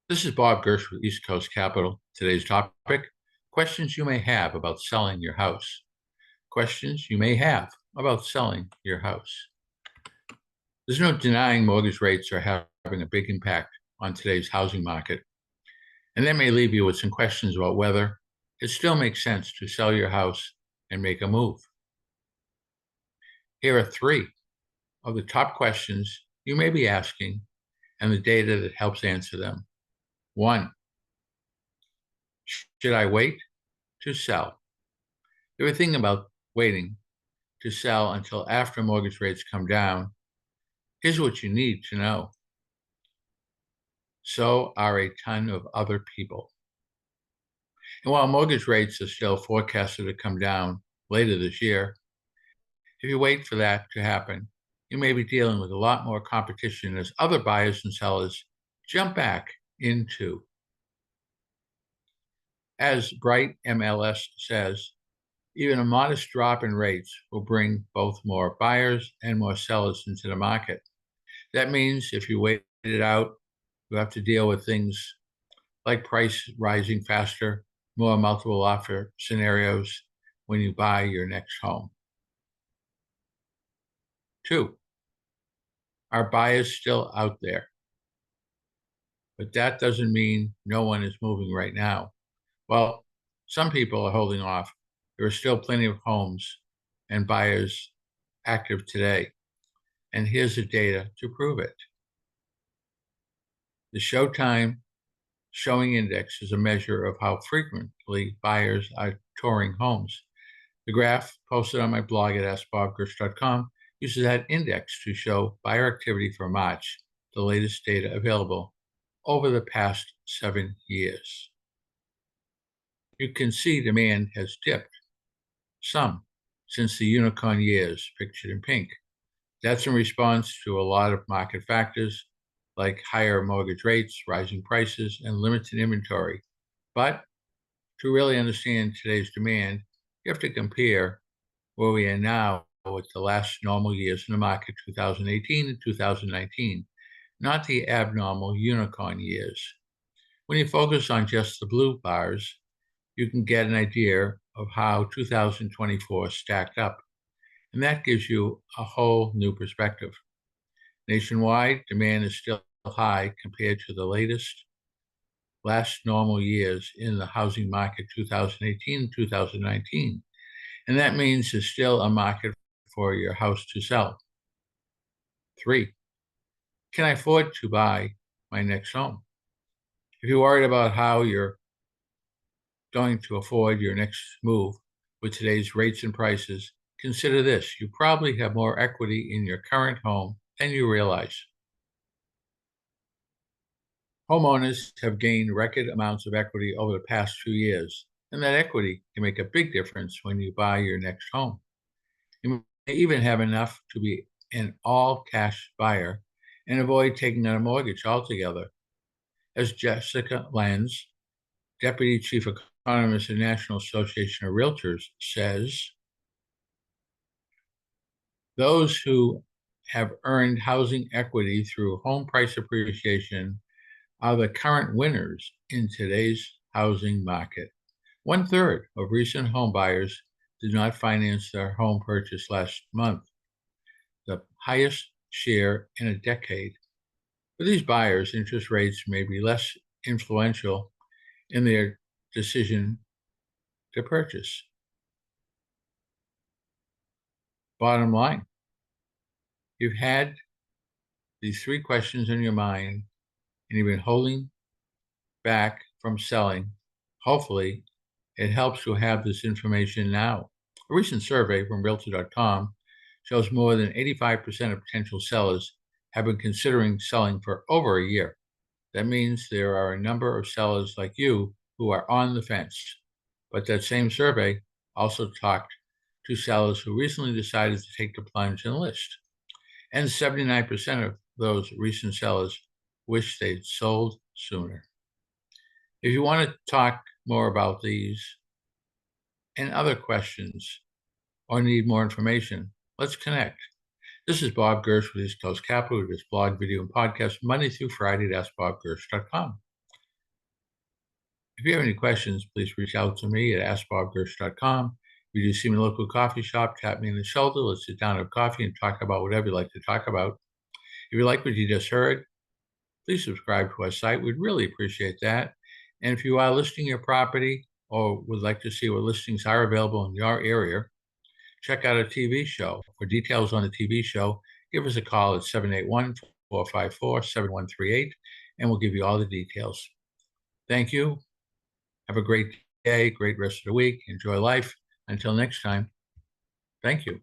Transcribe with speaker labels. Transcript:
Speaker 1: This is Bob Gersh with East Coast Capital. Today's topic, questions you may have about selling your house. Questions you may have about selling your house. There's no denying mortgage rates are having a big impact on today's housing market. And that may leave you with some questions about whether it still makes sense to sell your house and make a move. Here are three of the top questions you may be asking and the data that helps answer them. 1, should I wait to sell? If you're thinking about waiting to sell until after mortgage rates come down, here's what you need to know. So are a ton of other people. And while mortgage rates are still forecasted to come down later this year, if you wait for that to happen, you may be dealing with a lot more competition as other buyers and sellers jump back into. As Bright MLS says, even a modest drop in rates will bring both more buyers and more sellers into the market. That means if you wait it out, you have to deal with things like price rising faster, more multiple offer scenarios when you buy your next home. 2, are buyers still out there? But that doesn't mean no one is moving right now. Well, some people are holding off. There are still plenty of homes and buyers active today. And here's the data to prove it. The Showtime Showing Index is a measure of how frequently buyers are touring homes. The graph posted on my blog at askbobgersh.com uses that index to show buyer activity for March, the latest data available over the past 7 years. You can see demand has dipped some since the unicorn years pictured in pink. That's in response to a lot of market factors like higher mortgage rates, rising prices, and limited inventory. But to really understand today's demand, you have to compare where we are now with the last normal years in the market, 2018 and 2019, not the abnormal unicorn years. When you focus on just the blue bars, you can get an idea of how 2024 stacked up. And that gives you a whole new perspective. Nationwide, demand is still high compared to the last normal years in the housing market, 2018 and 2019. And that means there's still a market for your house to sell. 3, can I afford to buy my next home? If you're worried about how you're going to afford your next move with today's rates and prices, consider this. You probably have more equity in your current home than you realize. Homeowners have gained record amounts of equity over the past few years, and that equity can make a big difference when you buy your next home. You may even have enough to be an all-cash buyer and avoid taking out a mortgage altogether. As Jessica Lenz, Deputy Chief Economist of the National Association of Realtors, says, those who have earned housing equity through home price appreciation are the current winners in today's housing market. 1/3 of recent home buyers did not finance their home purchase last month, the highest share in a decade. For these buyers, interest rates may be less influential in their decision to purchase. Bottom line, you've had these 3 questions in your mind and you've been holding back from selling. Hopefully, it helps to have this information now. A recent survey from Realtor.com shows more than 85% of potential sellers have been considering selling for over a year. That means there are a number of sellers like you who are on the fence. But that same survey also talked to sellers who recently decided to take the plunge and list. And 79% of those recent sellers wish they'd sold sooner. If you want to talk more about these and other questions or need more information, let's connect. This is Bob Gersh with East Coast Capital, with this blog, video, and podcast Monday through Friday at AskBobGersh.com. If you have any questions, please reach out to me at askbobgersh.com. If you do see me in a local coffee shop, tap me in the shoulder. Let's sit down, have coffee, and talk about whatever you'd like to talk about. If you like what you just heard, please subscribe to our site. We'd really appreciate that. And if you are listing your property or would like to see what listings are available in your area, check out a TV show. For details on the TV show, give us a call at 781-454-7138, and we'll give you all the details. Thank you. Have a great day, great rest of the week. Enjoy life. Until next time, thank you.